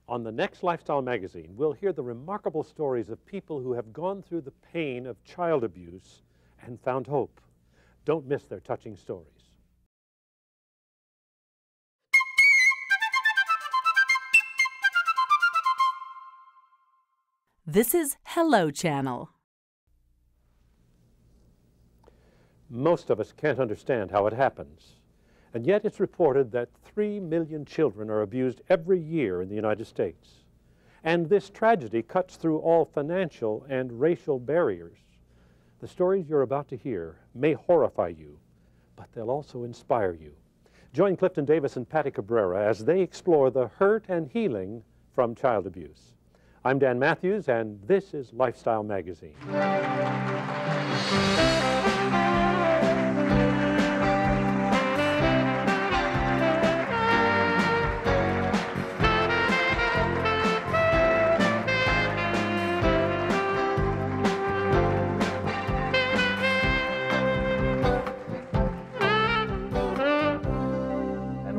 On the next Lifestyle magazine, we'll hear the remarkable stories of people who have gone through the pain of child abuse and found hope. Don't miss their touching stories. This is Hello Channel. Most of us can't understand how it happens. And yet it's reported that 3 million children are abused every year in the United States. And this tragedy cuts through all financial and racial barriers. The stories you're about to hear may horrify you, but they'll also inspire you. Join Clifton Davis and Patty Cabrera as they explore the hurt and healing from child abuse. I'm Dan Matthews, and this is Lifestyle Magazine.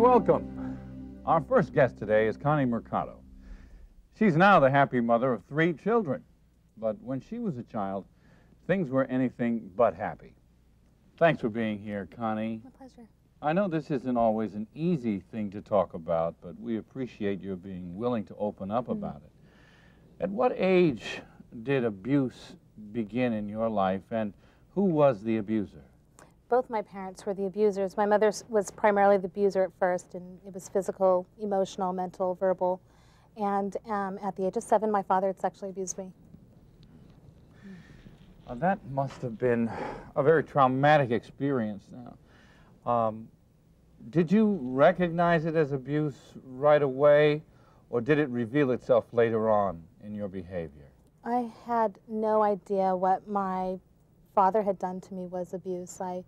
Welcome. Our first guest today is Connie Mercado. She's now the happy mother of 3 children, but when she was a child, things were anything but happy. Thanks for being here, Connie. My pleasure. I know this isn't always an easy thing to talk about, but we appreciate your being willing to open up about it. At what age did abuse begin in your life, and who was the abuser? Both my parents were the abusers. My mother was primarily the abuser at first, and it was physical, emotional, mental, verbal. And at the age of 7, my father had sexually abused me. That must have been a very traumatic experience now. Did you recognize it as abuse right away, or did it reveal itself later on in your behavior? I had no idea what my father had done to me was abuse. I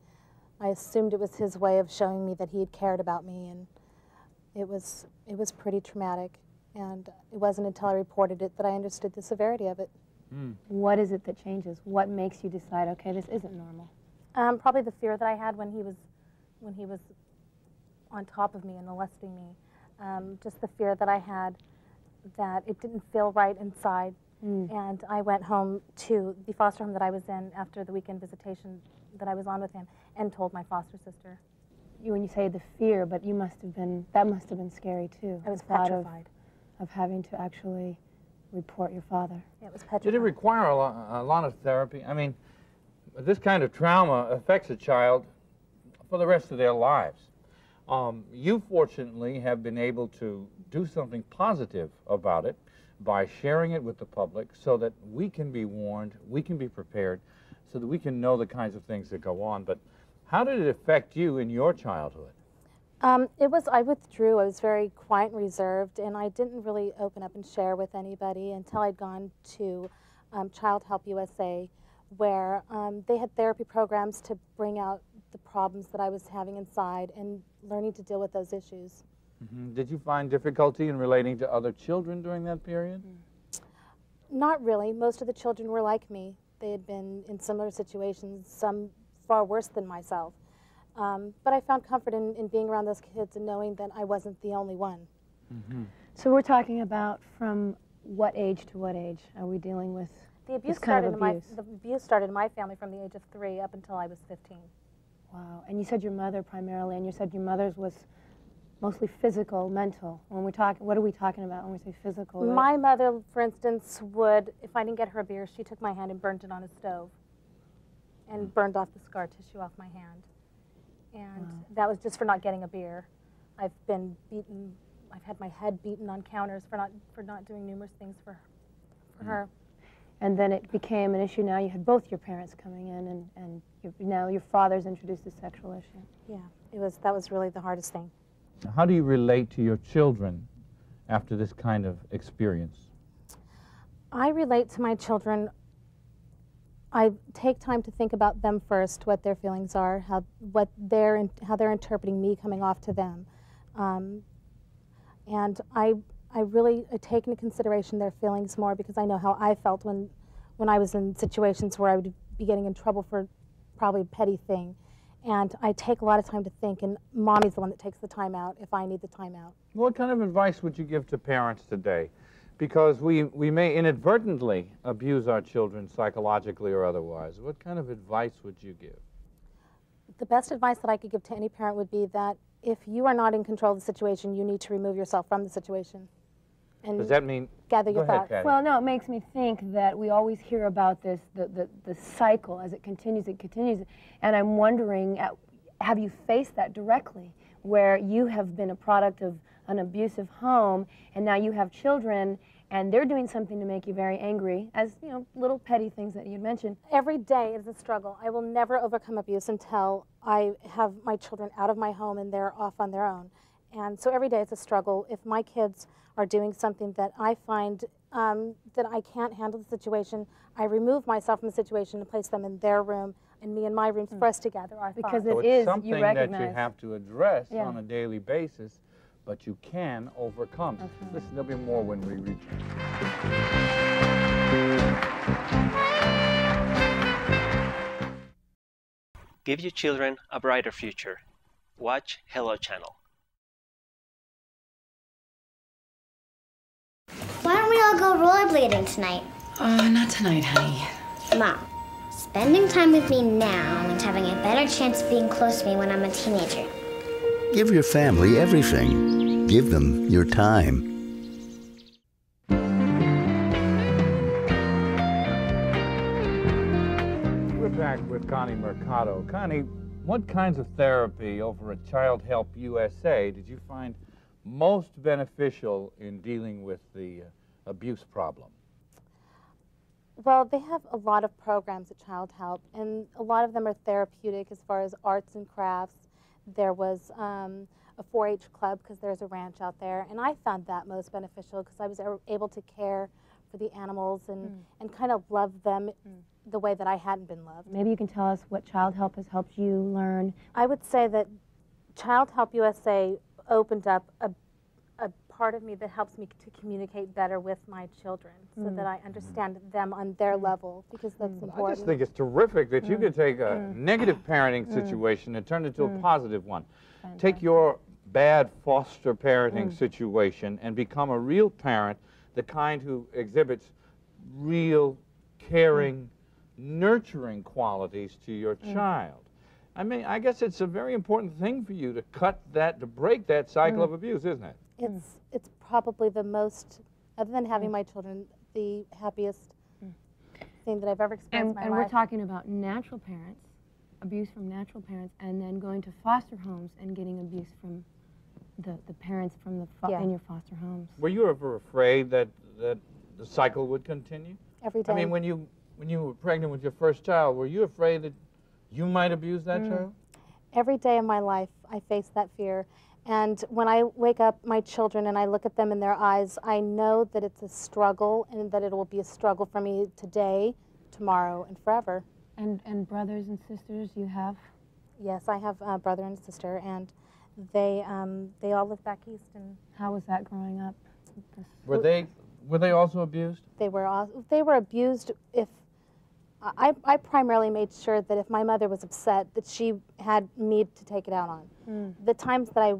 assumed it was his way of showing me that he had cared about me, and it was pretty traumatic. And it wasn't until I reported it that I understood the severity of it. What is it that changes? What makes you decide, okay, this isn't normal? Probably the fear that I had when he was on top of me and molesting me. Just the fear that I had that it didn't feel right inside. And I went home to the foster home that I was in after the weekend visitation that I was on with him and told my foster sister. When you say the fear, but that must have been scary too. I was petrified. Of having to actually report your father. Yeah, it was petrified. Did it require a lot of therapy? I mean, this kind of trauma affects a child for the rest of their lives. You fortunately have been able to do something positive about it by sharing it with the public so that we can be warned, we can be prepared, so that we can know the kinds of things that go on. But how did it affect you in your childhood? I withdrew. I was very quiet and reserved, and I didn't really open up and share with anybody until I'd gone to Child Help USA, where they had therapy programs to bring out the problems that I was having inside and learning to deal with those issues. Did you find difficulty in relating to other children during that period? Not really. Most of the children were like me. They had been in similar situations, some far worse than myself. But I found comfort in being around those kids and knowing that I wasn't the only one. So we're talking about from what age to what age are we dealing with the abuse? The abuse started in my family from the age of 3 up until I was 15. Wow. And you said your mother primarily, and you said your mother's was mostly physical, mental. When we talk, what are we talking about when we say physical? My mother, for instance, would, if I didn't get her a beer, she took my hand and burnt it on a stove and burned off the scar tissue off my hand. And that was just for not getting a beer. I've been beaten. I've had my head beaten on counters for not doing numerous things for her. And then it became an issue. Now you had both your parents coming in, and now your father's introduced a sexual issue. Yeah, that was really the hardest thing. How do you relate to your children after this kind of experience? I relate to my children. I take time to think about them first, what their feelings are, how they're interpreting me coming off to them, and I really take into consideration their feelings more because I know how I felt when I was in situations where I would be getting in trouble for probably a petty thing, And I take a lot of time to think, and Mommy's the one that takes the time out if I need the time out. What kind of advice would you give to parents today? Because we may inadvertently abuse our children psychologically or otherwise. What kind of advice would you give? The best advice that I could give to any parent would be that if you are not in control of the situation, you need to remove yourself from the situation. And does that mean? Gather your thoughts. Patty. Well, no, it makes me think that we always hear about this, the cycle as it continues, and I'm wondering, have you faced that directly, where you have been a product of an abusive home, and now you have children, and they're doing something to make you very angry, as, you know, little petty things that you mentioned. Every day is a struggle. I will never overcome abuse until I have my children out of my home and they're off on their own. And so every day is a struggle. If my kids are doing something that I find that I can't handle the situation, I remove myself from the situation and place them in their room and me in my room for us to gather our Because thoughts. So it it's is, something you recognize. that you have to address Yeah. on a daily basis, but you can overcome. Right. Listen, there'll be more when we return. Give your children a brighter future. Watch Hello Channel. Why don't we all go rollerblading tonight? Not tonight, honey. Mom, spending time with me now means having a better chance of being close to me when I'm a teenager. Give your family everything. Give them your time. We're back with Connie Mercado. Connie, what kinds of therapy over at Child Help USA did you find most beneficial in dealing with the abuse problem? Well, they have a lot of programs at Child Help, and a lot of them are therapeutic as far as arts and crafts. There was a 4-H club because there's a ranch out there, and I found that most beneficial because I was able to care for the animals and kind of love them the way that I hadn't been loved. Maybe you can tell us what Child Help has helped you learn. I would say that Child Help USA opened up a part of me that helps me to communicate better with my children so that I understand them on their level, because that's important. I just think it's terrific that you could take a negative parenting situation and turn it into a positive one. Take your bad foster parenting situation and become a real parent, the kind who exhibits real, caring, nurturing qualities to your child. I mean, I guess it's a very important thing for you to break that cycle of abuse, isn't it? It's probably the most, other than having my children, the happiest thing that I've ever experienced in my And life. we're talking about natural parents, abuse from natural parents, and then going to foster homes and getting abuse from the parents from the in your foster homes. Were you ever afraid that the cycle would continue? Every day. I mean, when you were pregnant with your first child, were you afraid that you might abuse that child? Every day of my life, I face that fear. And when I wake up my children and I look at them in their eyes, I know that it's a struggle and that it will be a struggle for me today, tomorrow, and forever. And brothers and sisters you have? Yes, I have a brother and a sister, and they all live back east. And how was that growing up? Were they also abused? They were abused. If I primarily made sure that if my mother was upset, that she had me to take it out on. The times that I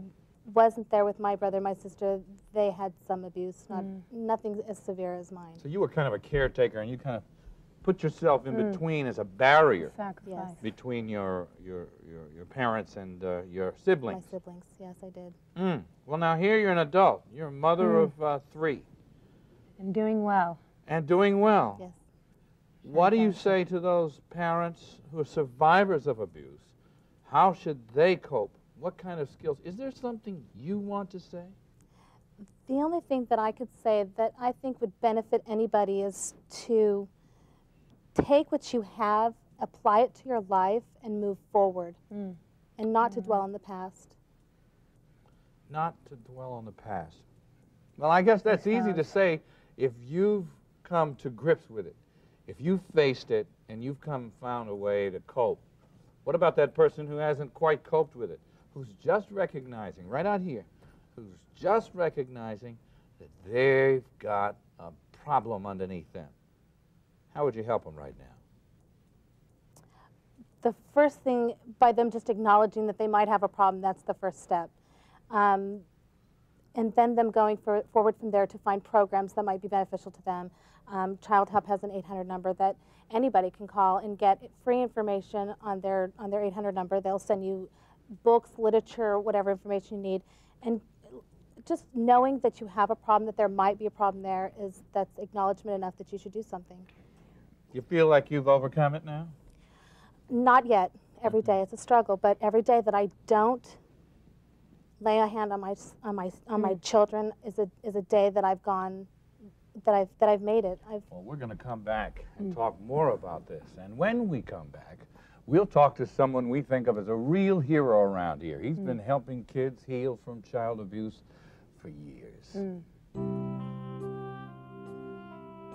wasn't there with my brother and my sister, they had some abuse, nothing as severe as mine. So you were kind of a caretaker, and you kind of put yourself in between as a barrier between your parents and your siblings. My siblings, yes, I did. Well, now here you're an adult. You're a mother of 3. And doing well. And doing well. Yes. What do you say to those parents who are survivors of abuse? How should they cope? What kind of skills? Is there something you want to say? The only thing that I could say that I think would benefit anybody is to take what you have, apply it to your life, and move forward, and not to dwell on the past. Not to dwell on the past. Well, I guess that's easy to say if you've come to grips with it. If you've faced it and you've found a way to cope. What about that person who hasn't quite coped with it, who's just recognizing, right out here, who's just recognizing that they've got a problem underneath them? How would you help them right now? the first thing, by them just acknowledging that they might have a problem, that's the first step. And then them going forward from there to find programs that might be beneficial to them. Child Help has an 800 number that anybody can call and get free information on their 800 number. They'll send you books, literature, whatever information you need. And just knowing that you have a problem, that there might be a problem there, that's acknowledgement enough that you should do something. You feel like you've overcome it now? Not yet. Every day it's a struggle, but every day that I don't lay a hand on my children is a day that I've gone, that I've made it. Well, we're going to come back and talk more about this. And when we come back, we'll talk to someone we think of as a real hero around here. He's been helping kids heal from child abuse for years.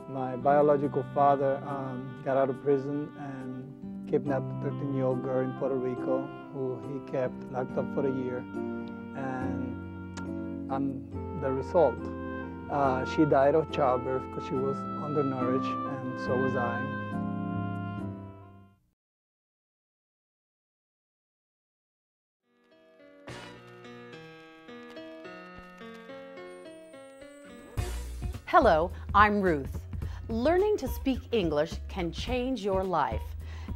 My biological father got out of prison and kidnapped a 13-year-old girl in Puerto Rico who he kept locked up for a year. And the result, she died of childbirth because she was undernourished, and so was I. Hello, I'm Ruth. Learning to speak English can change your life.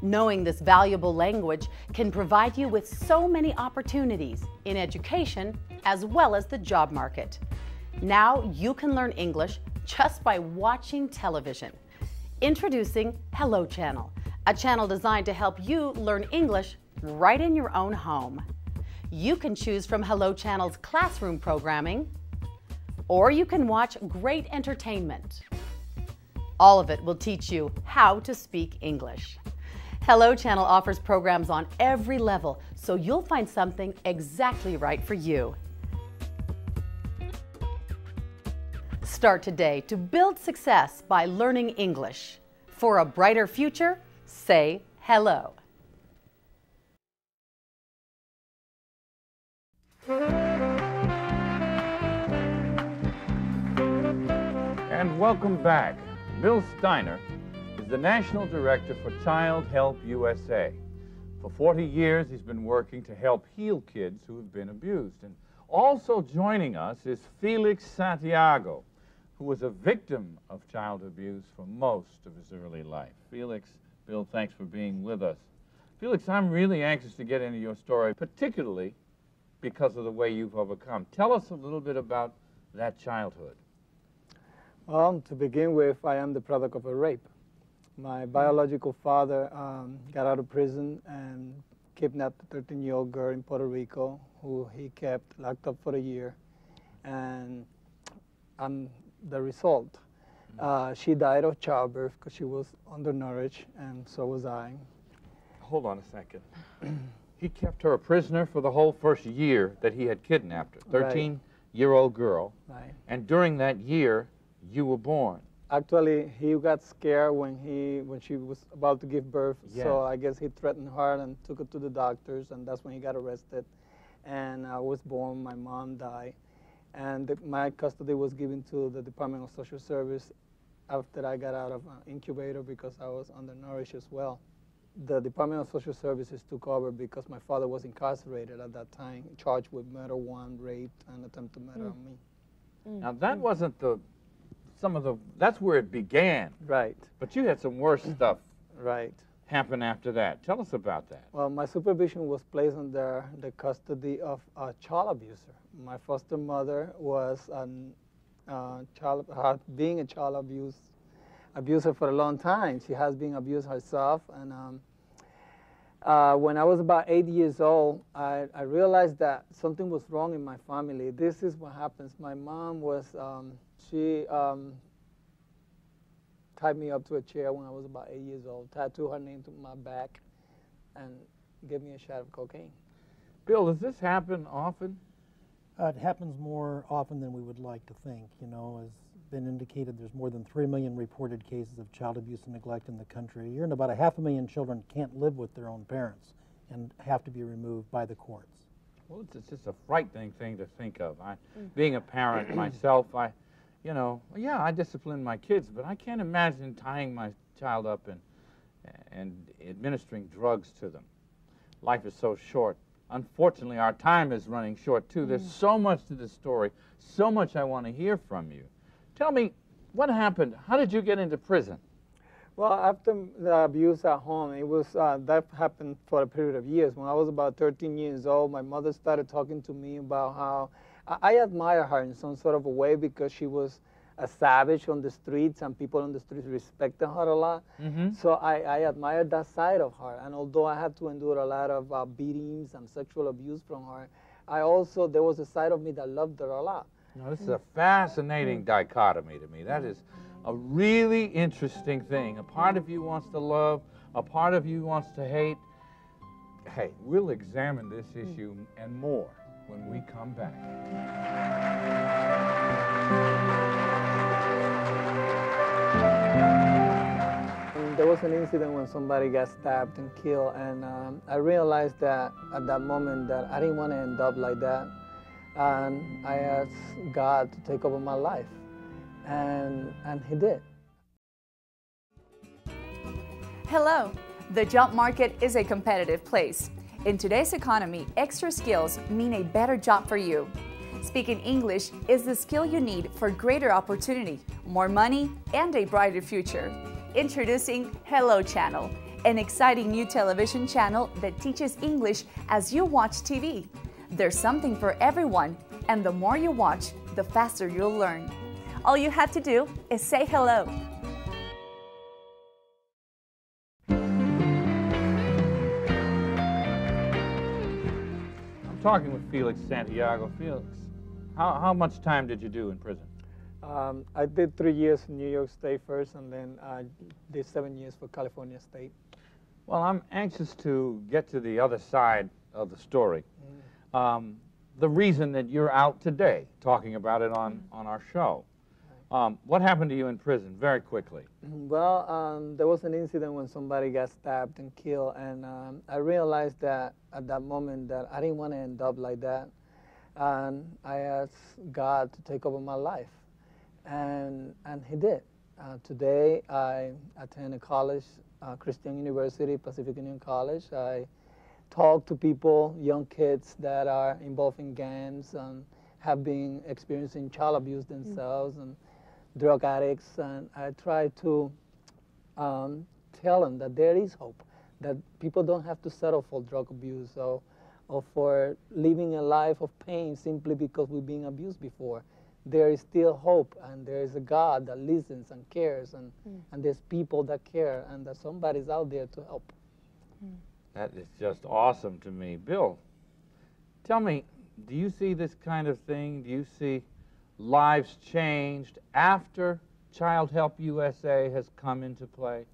Knowing this valuable language can provide you with so many opportunities in education as well as the job market. Now you can learn English just by watching television. Introducing Hello Channel, a channel designed to help you learn English right in your own home. You can choose from Hello Channel's classroom programming, or you can watch great entertainment. All of it will teach you how to speak English. Hello Channel offers programs on every level, so you'll find something exactly right for you. Start today to build success by learning English. For a brighter future, say hello. And welcome back. Bill Steiner is the National Director for Child Help USA. For 40 years, he's been working to help heal kids who have been abused. And also joining us is Felix Santiago, who was a victim of child abuse for most of his early life. Felix, Bill, thanks for being with us. Felix, I'm really anxious to get into your story, particularly because of the way you've overcome. Tell us a little bit about that childhood. Well, to begin with, I am the product of a rape. My biological father got out of prison and kidnapped a 13-year-old girl in Puerto Rico who he kept locked up for a year. And the result, she died of childbirth because she was undernourished, and so was I. Hold on a second. He kept her a prisoner for the whole first year that he had kidnapped her, 13-year-old girl. Right. And during that year, you were born. Actually, he got scared when she was about to give birth. Yes. So I guess he threatened her and took her to the doctors, and that's when he got arrested. And I was born. My mom died, and my custody was given to the Department of Social Service after I got out of incubator because I was undernourished as well. The Department of Social Services took over because my father was incarcerated at that time, charged with murder, rape, and attempted murder on me. Now that wasn't that's where it began. Right. But you had some worse stuff happen after that. Tell us about that. Well, my supervision was placed under the custody of a child abuser. My foster mother was being a child abuser for a long time. She has been abused herself. And when I was about 8 years old, I realized that something was wrong in my family. This is what happens. My mom was, she tied me up to a chair when I was about 8 years old, tattooed her name to my back, and gave me a shot of cocaine. Bill, does this happen often? It happens more often than we would like to think. You know, as been indicated, there's more than 3 million reported cases of child abuse and neglect in the country a year, and about 500,000 children can't live with their own parents and have to be removed by the courts. Well, it's just a frightening thing to think of. Being a parent myself, I discipline my kids, but I can't imagine tying my child up and administering drugs to them. Life is so short. Unfortunately, our time is running short, too. There's so much to this story, so much I want to hear from you. Tell me, what happened? How did you get into prison? Well, after the abuse at home, it was that happened for a period of years. When I was about 13 years old, my mother started talking to me about how I admire her in some sort of a way because she was a savage on the streets and people on the streets respected her a lot. So I admired that side of her. And although I had to endure a lot of beatings and sexual abuse from her, there was a side of me that loved her a lot. Now, this is a fascinating dichotomy to me. That is a really interesting thing. A part of you wants to love, a part of you wants to hate. Hey, we'll examine this issue and more when we come back. There was an incident when somebody got stabbed and killed, and I realized that at that moment that I didn't want to end up like that. And I asked God to take over my life, and He did. Hello. The job market is a competitive place. In today's economy, extra skills mean a better job for you. Speaking English is the skill you need for greater opportunity, more money, and a brighter future. Introducing Hello Channel, an exciting new television channel that teaches English as you watch TV. There's something for everyone, and the more you watch, the faster you'll learn. All you have to do is say hello. I'm talking with Felix Santiago. Felix, how much time did you do in prison? I did 3 years in New York State first, and then I did 7 years for California State. Well, I'm anxious to get to the other side of the story. The reason that you're out today, talking about it on our show. What happened to you in prison, very quickly? Well, there was an incident when somebody got stabbed and killed, and I realized that at that moment that I didn't want to end up like that. And I asked God to take over my life, and He did. Today, I attend a college, Christian University, Pacific Union College. I talk to people, young kids that are involved in gangs and have been experiencing child abuse themselves and drug addicts, and I try to tell them that there is hope, that people don't have to settle for drug abuse or for living a life of pain simply because we've been abused before. There is still hope, and there is a God that listens and cares, and there's people that care, and that somebody's out there to help. That is just awesome to me. Bill, tell me, do you see this kind of thing? Do you see lives changed after Child Help USA has come into play?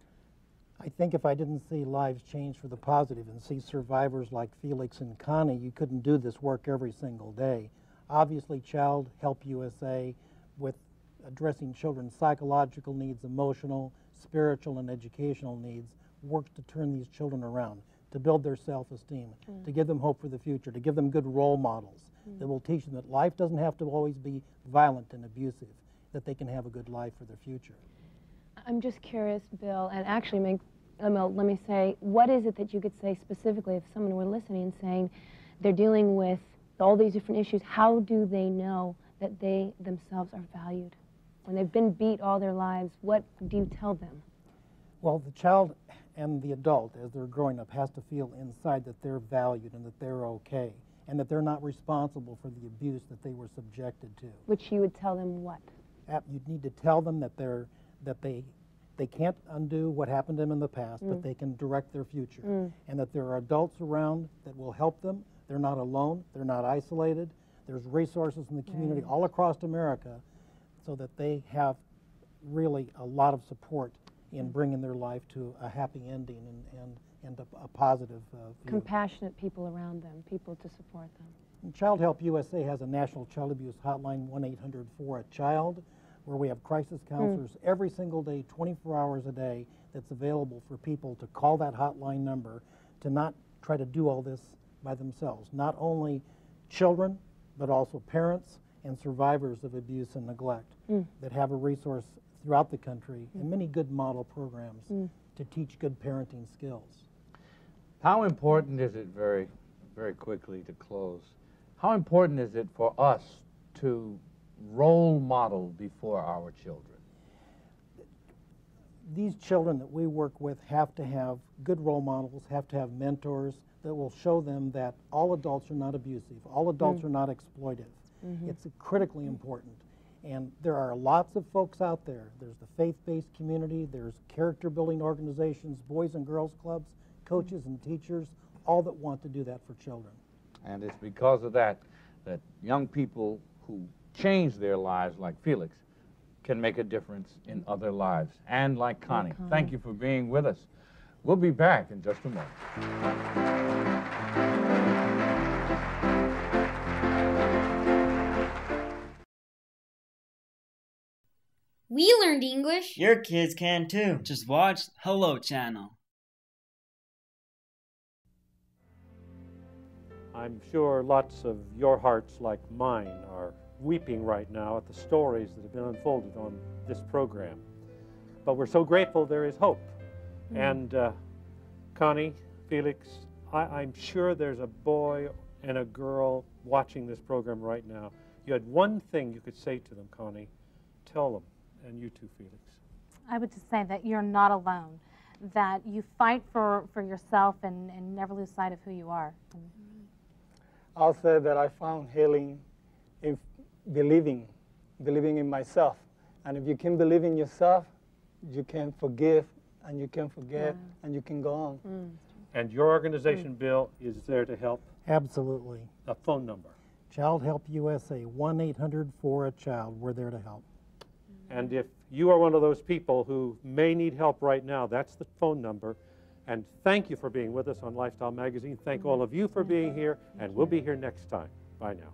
I think if I didn't see lives change for the positive and see survivors like Felix and Connie, you couldn't do this work every single day. Obviously, Child Help USA, with addressing children's psychological needs, emotional, spiritual, and educational needs, works to turn these children around, to build their self-esteem, to give them hope for the future, to give them good role models that will teach them that life doesn't have to always be violent and abusive, that they can have a good life for their future. I'm just curious, Bill, and actually let me say, what is it that you could say specifically if someone were listening and saying they're dealing with all these different issues, how do they know that they themselves are valued? When they've been beat all their lives, what do you tell them? Well, the child and the adult, as they're growing up, has to feel inside that they're valued and that they're okay, and that they're not responsible for the abuse that they were subjected to. Which you would tell them what? You'd need to tell them that they can't undo what happened to them in the past, but they can direct their future, and that there are adults around that will help them. They're not alone. They're not isolated. There's resources in the community all across America so that they have really a lot of support in bringing their life to a happy ending and a positive view. Compassionate people around them, people to support them. And Child Help USA has a national child abuse hotline, 1-800-4-A-CHILD, where we have crisis counselors every single day, 24 hours a day, that's available for people to call that hotline number, to not try to do all this by themselves. Not only children, but also parents and survivors of abuse and neglect that have a resource throughout the country and many good model programs to teach good parenting skills. How important is it, very quickly to close, how important is it for us to role model before our children? These children that we work with have to have good role models, have to have mentors that will show them that all adults are not abusive, all adults are not exploitive. It's critically important. And there are lots of folks out there. There's the faith-based community, there's character-building organizations, boys and girls clubs, coaches and teachers, all that want to do that for children. And it's because of that that young people who change their lives, like Felix, can make a difference in other lives. And like Connie, thank you for being with us. We'll be back in just a moment. We learned English. Your kids can too. Just watch Hello Channel. I'm sure lots of your hearts, like mine, are weeping right now at the stories that have been unfolded on this program. But we're so grateful there is hope. And Connie, Felix, I'm sure there's a boy and a girl watching this program right now. You had one thing you could say to them, Connie. Tell them, and you too, Felix. I would just say that you're not alone, that you fight for yourself and never lose sight of who you are. I'll say that I found healing in believing in myself. And if you can believe in yourself, you can forgive and you can forget and you can go on. And your organization, Bill, is there to help? Absolutely. A phone number. Child Help USA, 1-800-4-A-CHILD. We're there to help. And if you are one of those people who may need help right now, that's the phone number. And thank you for being with us on Lifestyle Magazine. Thank all of you for being here, and we'll be here next time. Bye now.